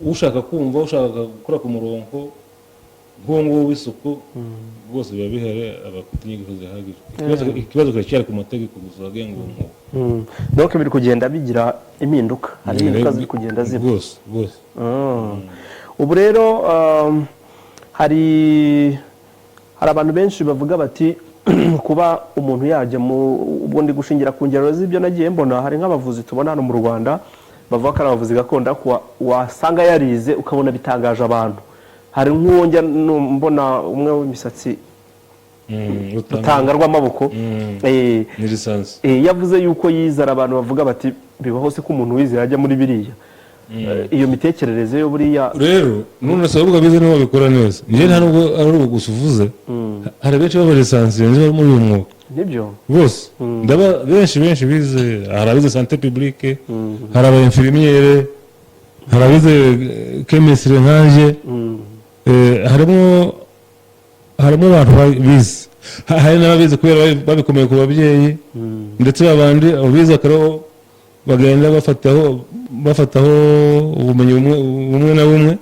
Speaker 2: ushaka kumva, ushaka gukora ku murongo nk'uwo w'isuku bose biba bihari, abafite inyigisho zihagije. Ikibazo kiracyari ku mategeko gusa agenga uwo mwuga.
Speaker 1: Donc biri kugenda bigira impinduka, hari impinduka ziri kugenda ziba
Speaker 2: rwose.
Speaker 1: Ubu rero hari abantu benshi bavuga bati kuba umuntu yajya mu ubundi gushingira ku ngero z'ibyo nagiye mbona, hari nk'abavuzi tubona hano mu Rwanda bavuga ko ari abavuzi gakondo wasanga yarize ukabona bitangaje abantu. Hari nk'uwo njya mbona umwe w'imisatsi rutanga rw'amaboko
Speaker 2: ni lisansi,
Speaker 1: yavuze yuko yizara, abantu bavuga bati bibaho se ko umuntu wizera ajya muri biriya. Iyo mitekerereze yo buriya
Speaker 2: rero none se uvuga bize niba bikora neza. Njye nta nubwo ari ugusa uvuze, hari benshi baba lisansi bari muri uyu mwuga
Speaker 1: nibyo
Speaker 2: bose. Ndaba benshi bize, hari abize santé publique, hari aba infirmiere, hari abize chemistry nkanje, harimo abantu bize hari n'ababizi kubera babikomeye ku babyeyi ndetse babandi abizi akaro bagenda bafataho ubumenyi bumwe na bumwe.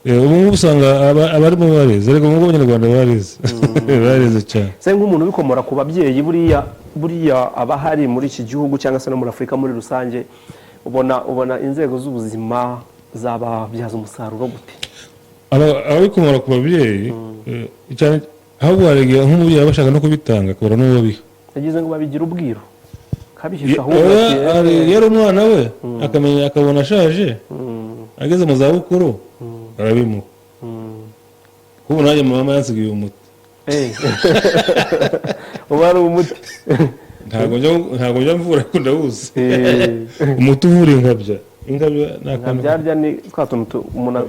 Speaker 2: Ubu ngubu usanga abarimo barize ariko mu Banyarwanda barize cyane.
Speaker 1: Se nk'umuntu bikomora ku babyeyi buriya abahari muri iki gihugu cyangwa se no muri Afurika muri rusange ubona inzego z'ubuzima zababyaza umusaruro gute?
Speaker 2: Ababikomora ku babyeyi cyane ahubwo harigihe nk'umubyeyi abashaka no kubitanga akabura n'uwo biha.
Speaker 1: Yagize ngo babigira ubwiro kabihisha
Speaker 2: yari umwana we akamenya akabona ashaje ageze mu zabukuru arabimuha. Kuko nanjye mama yansigiye umuti.
Speaker 1: uba ari umuti
Speaker 2: ntabwo njya mvura ariko ndawuzi. Umuti uvura ingabya ni akantu
Speaker 1: byarya ni twa tuntu umuntu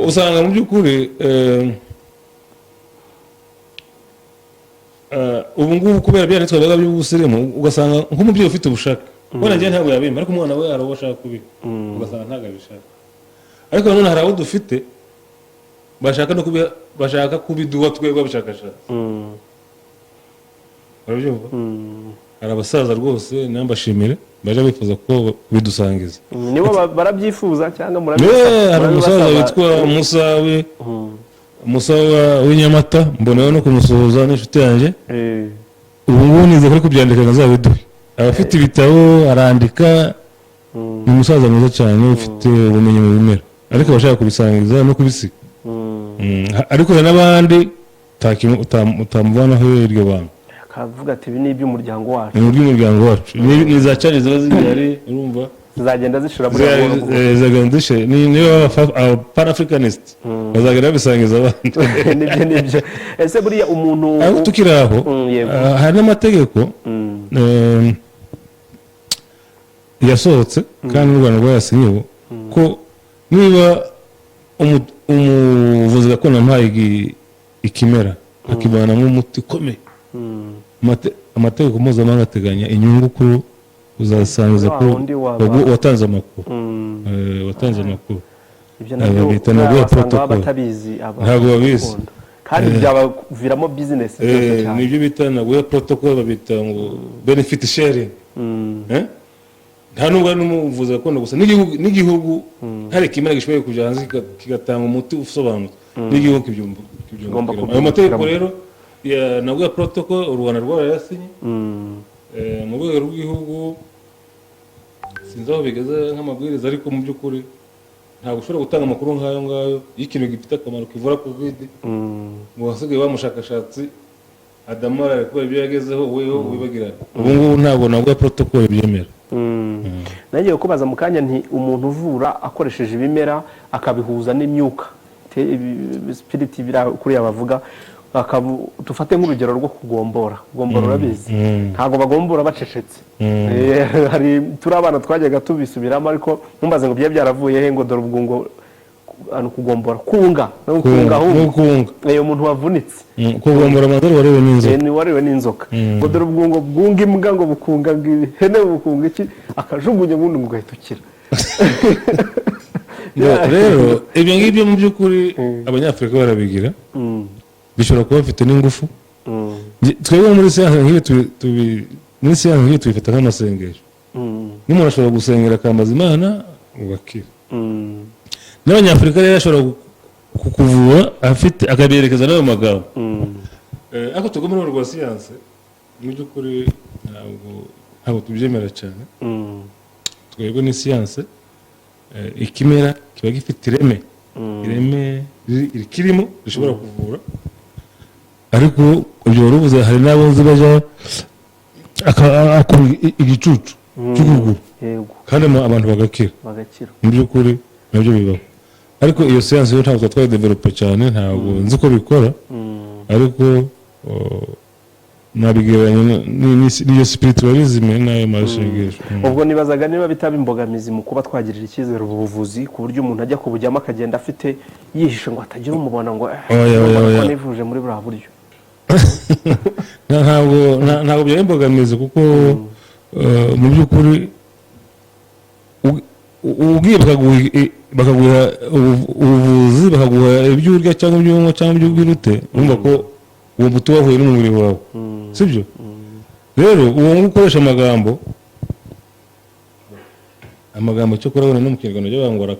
Speaker 2: usanga mu by'ukuri ubu ngubu kubera byanditswe biga by'ubusirimu ugasanga nk'umubyeyi ufite ubushake ubona njye ntabwo yabimba ariko umwana we araba ashaka kubiha ugasanga ntabwo abishaka. Ariko nanone hari abo dufite bashaka kubiduha twebwe abashakashatsi. Urabyumva? Hari abasaza rwose nambashimire baje bifuza ko bidusangiza.
Speaker 1: Nibo barabyifuza cyangwa
Speaker 2: murabifuza? Hari umusaza witwa Musawa w'inyamata mbonewe no kumusuhuza n'inshuti yanjye. Ubu ngubu nize kuri kubyandika nkazabiduhe. Abafite ibitabo arandika ni umusaza mwiza cyane ufite ubumenyi mu bimera ariko bashaka kubisangiza no kubisiga. Ariko hari n'abandi utamubanaho iryo banga
Speaker 1: akavuga ati ibi ni iby'umuryango wacu.
Speaker 2: Ni iby'umuryango wacu. Ni za cyane ziba zigihari urumva
Speaker 1: zagenda zishira muri
Speaker 2: zagenda zishira niyo pan-africanist bazagenda bisangiza abandi.
Speaker 1: Nibyo ese buriya umuntu
Speaker 2: tukiri aho hari n'amategeko yasohotse kandi n'u Rwanda rwayasinyeho ko niba umuvuzi gakondo ampaye ikimera akivanamo umuti ukomeye amategeko mpuzamahanga ateganya inyungu ko uzasangiza ko watanze amakuru.
Speaker 1: Ibyo nabyo protocol
Speaker 2: ntabwo babizi
Speaker 1: kandi byabaviramo business.
Speaker 2: Nibyo bita naguye protocol babita ngo benefit sharing. Nta nubwo ari n'umuvuzi gakondo gusa n'igihugu hari ikimera gishoboye kujya hanze kigatanga umuti usobanutse n'igihugu kibyumva. Ayo mategeko rero naguye protocol u Rwanda rwarayasinye mu rwego rw'igihugu sinzi aho bigeze nk'amabwiriza ariko mu by'ukuri ntabwo ushobora gutanga amakuru nk'ayo ngayo y'ikintu gifite akamaro kivura covid ngo hasigaye bamushakashatsi adamara kubera ibyo yagezeho weho wibagirana. Ubu ngubu ntabwo naguye protocol byemera.
Speaker 1: Nagiye kubaza mu kanya nti umuntu uvura akoresheje ibimera akabihuza n'imyuka spirit kuriya bavuga tufate nk'urugero rwo kugombora urabizi ntabwo bagombora bacecetse. Hari turi abana twajyaga tubisubiramo ariko ntumbaze ngo bye byaravuye he ngo dore ubwungo kugombora kunga uyo muntu wavunitse
Speaker 2: kugombora amadoro
Speaker 1: warewe n'inzoka ngo dore ubwungo bwunga imbwa ngo bukunga ihene bukunga iki akajugunye ubundi ngo ugahita ukira.
Speaker 2: Rero ibyo ngibyo mu by'ukuri abanyafurika barabigira bishobora kuba bafite n'ingufu. Twebwe muri siyansi nk'iyo tubifata nk'amasengesho. N'umuntu ashobora gusengera akambaza Imana ugakira. N'abanyafurika rero ashobora kukuvura akaberekeza n'ayo magambo. Ariko tugomba n'urugo rwa siyansi mu by'ukuri ntabwo tubyemera cyane. Twebwe ni siyansi ikimera kiba gifite ireme kirimo rishobora kuvura. Ariko ibyo warubuze hari n'abo nzi bajya akora igicucu cy'ukuguru kandi abantu bagakira mu by'ukuri nabyo bibaho. Ariko iyo siyansi yo ntabwo twayidevelope cyane ntabwo nzi ko bikora ariko nabigereranya n'iyo spiritualism n'ayo mashengesho.
Speaker 1: Ubwo nibazaga niba bitaba imbogamizi mu kuba twagirira icyizere ubu buvuzi ku buryo umuntu ajya kubujyamo akagenda afite yihishe ngo atagira umubona ngo nivuje muri buriya buryo.
Speaker 2: Ntabwo byari imbogamizi kuko mu by'ukuri ubwiye bakaguha ubuvuzi, bakaguha ibyo urya cyangwa ibyo unywa cyangwa ibyo ugira ute, urumva ko uwo muti wahuye n'umubiri wawe, sibyo? rero uwo nguwo ukoresha amagambo cyo kurabona no mu kinyarwanda byo bangora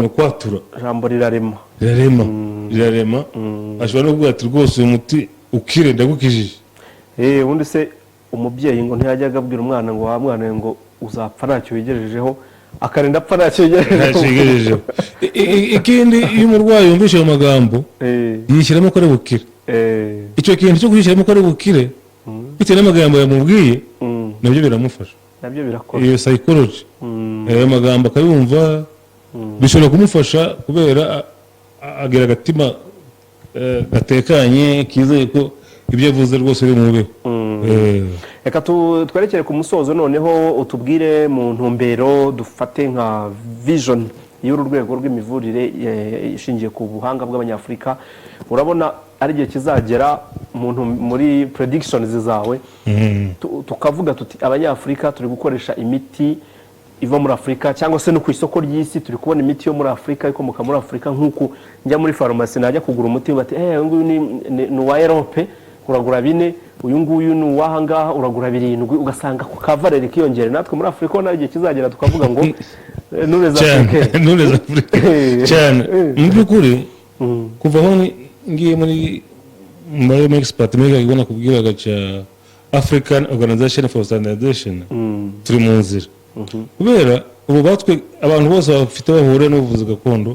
Speaker 2: ni ukwatura,
Speaker 1: jambo rirarema
Speaker 2: ashobora no kuvuga ati rwose uyu muti ukire ndagukijije.
Speaker 1: ubundi se umubyeyi ngo ntiyajyaga abwira umwana ngo wa mwana ngo uzapfa ntacyo wigejejeho, akarinda apfa ntacyo yigejejeho.
Speaker 2: Ikindi iyo umurwayi yumvise ayo magambo yishyiramo ko ari bukire, icyo kintu cyo kwishyiramo ko ari bukire bitewe n'amagambo yamubwiye nabyo biramufasha,
Speaker 1: nabyo birakora
Speaker 2: iyo psychology. ayo magambo akayumva bishobora kumufasha kubera agira agatima gatekanye kizeye ko ibyo avuze rwose biri mu bihe.
Speaker 1: Reka twerekere ku musozo noneho utubwire mu ntumbero dufate nka vision y'uru rwego rw'imivurire ishingiye ku buhanga bw'abanyafurika, urabona ari igihe kizagera muri predictions zawe tukavuga tuti abanyafurika turi gukoresha imiti iva muri Afurika cyangwa se no ku isoko ry'isi turi kubona imiti yo muri Afurika ikomoka muri Afurika, nk'uko njya muri farumasi najya kugura umuti bati nguyu ni uwa Europe uragura 4, uyu nguyu ni uwaha ngaha uragura 7, ugasanga ku kavarere kiyongera. Natwe muri Afurika naho igihe kizagera tukavuga ngo nureza Afurika
Speaker 2: cyane. Mu by'ukuri kuva aho ngiye muri expert mega ibona kubwiraga cya African Organization for Standardization turi mu nzira, kubera ubu batwe abantu bose bafite bahure n'ubuvuzi gakondo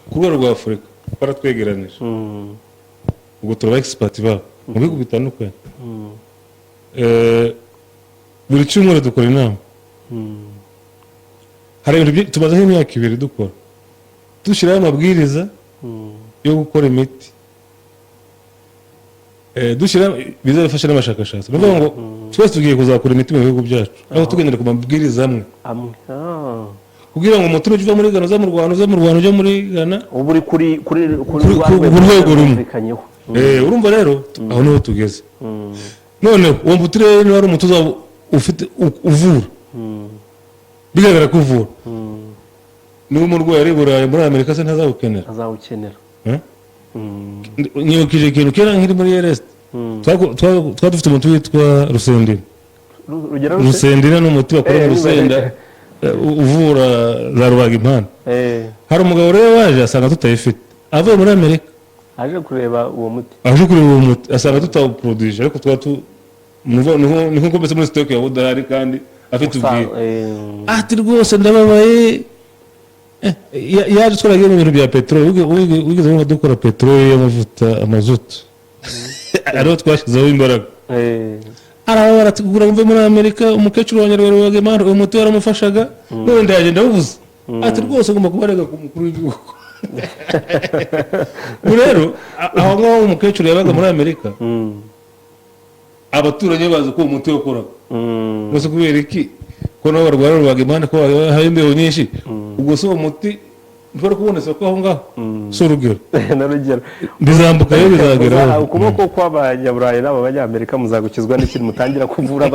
Speaker 2: ku rwego rwa Afurika baratwegeranije, ubwo turaba expert babo mu bihugu bitandukanye. Buri cyumweru dukora inama, hari ibintu tumazeho imyaka 2 dukora, dushyiraho amabwiriza yo gukora imiti, dushyira bizafasha n'abashakashatsi. Ni ukuvuga ngo twese tugiye kuzakora imiti mu bihugu byacu aho tugendera ku mabwiriza amwe kugira ngo umuti uva muri Ghana uza mu Rwanda ujya muri Ghana
Speaker 1: ubu uri kuri
Speaker 2: rwego rumwe. Urumva rero aho niho tugeze. None uwo muti rero ni wari umuti uzaba ufite uvura, bigaragara ko uvura. Niba umurwayi ari Burayi muri Amerika se ntazawukenera, nyibukije ikintu kera nkiri muri RST twari dufite umuti witwa Rusendina, ni umuti bakora mu rusenda uvura za rubagimpande. Hari umugabo rero waje asanga tutayifite, avuye muri Amerika
Speaker 1: aje kureba uwo
Speaker 2: muti asanga tutawuproduce, ariko niho mbese muri stock ya budahari kandi afite ubwiye. Ati rwose ndababaye, yaje twaragiye mu bintu bya peteroli, wigeze mu dukora peteroli y'amavuta amazutu ariho twashyizeho imbaraga. Arabara ati kugura mve muri Amerika, umukecuru wanjye rero wagemara uwo muti waramufashaga, none ndaje ndabuvuze. Ati rwose ngomba kubarega ku mukuru w'igihugu. Rero aho ngaho umukecuru yabaga muri Amerika, abaturage bazi ko umuti wakoraga, bose kubera iki ko nabo barwara rubagimpande ko hari imbeho nyinshi, ubwo se uwo muti ntibari kubonetse ko aho ngaho si urugero
Speaker 1: n'urugero
Speaker 2: bizambuka yo bizageraho.
Speaker 1: Ukuboko kw'abanyaburayi n'abo banyamerika muzagukizwa n'ikintu mutangira kuvura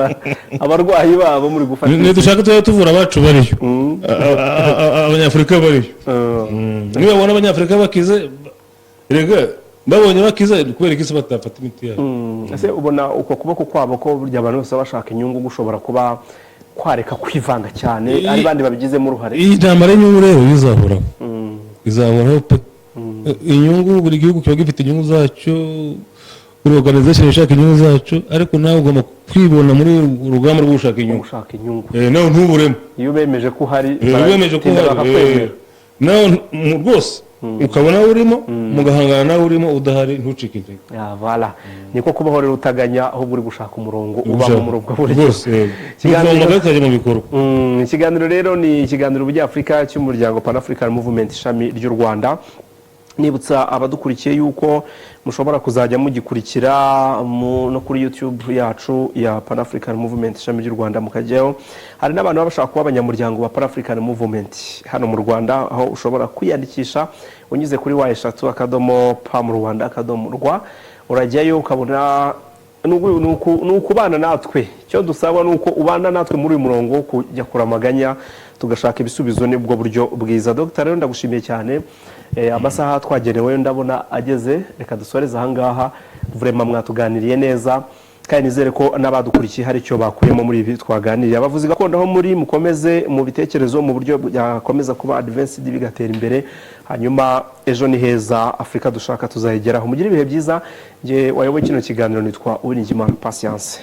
Speaker 1: abarwayi babo muri gufata.
Speaker 2: Dushaka tuba tuvura abacu bariyo, abanyafurika bariyo. Niba babona abanyafurika bakize, rega babonye bakize kubera iki se batafata imiti yabo.
Speaker 1: Ese ubona uko kuboko kwabo ko burya abantu bose bashaka inyungu gushobora kuba kwareka kwivanga cyane ari bandi babigizemo uruhare?
Speaker 2: Iyi ntambara y'inyungu rero izahoraho pe. Inyungu buri gihugu kiba gifite inyungu zacyo, buri organization ishaka inyungu zacyo, ariko nawe ugomba kwibona muri urugamba rwo gushaka inyungu. Nawe ntuburemo,
Speaker 1: iyo bemeje ko hari
Speaker 2: nawe rwose ukabona urimo mugahangana nawe urimo, udahari ntucike intege.
Speaker 1: Voilà, niko kubaho rero utaganya aho buri gushaka umurongo ubamo muri ubwo buryo. Ikiganiro rero ni ikiganiro by'Afrika cy'umuryango Pan African Movement ishami ry'u Rwanda. Nibutsa abadukurikiye yuko mushobora kuzajya mugikurikira no kuri YouTube yacu ya Pan African Movement ishami ry'u Rwanda mukajyaho. Hari n'abantu bashaka kuba abanyamuryango wa Pan African Movement hano mu Rwanda, aho ushobora kwiyandikisha unyuze kuri wa eshatu akadomo pam Rwanda akadomo rwa, urajyayo ukabona ni ukubana natwe. Icyo dusaba ni uko ubana natwe muri uyu murongo kujya kuramaganya tugashaka ibisubizo nibwo buryo bwiza. Dr. rero ndagushimiye cyane, amasaha twagenewe ndabona ageze, reka dusoreze ahangaha. Vraiment mwatuganiriye neza kandi nizere ko n'abadukurikiye hari icyo bakuyemo muri ibi twaganiriye. Abavuzi gakondo aho muri mukomeze mu bitekerezo mu buryo byakomeza kuba advanced bigatera imbere, hanyuma ejo ni heza, Afurika dushaka tuzayigeraho. Mugire ibihe byiza. Nge wayoboye kino kiganiro nitwa Uwiringiyimana Patience.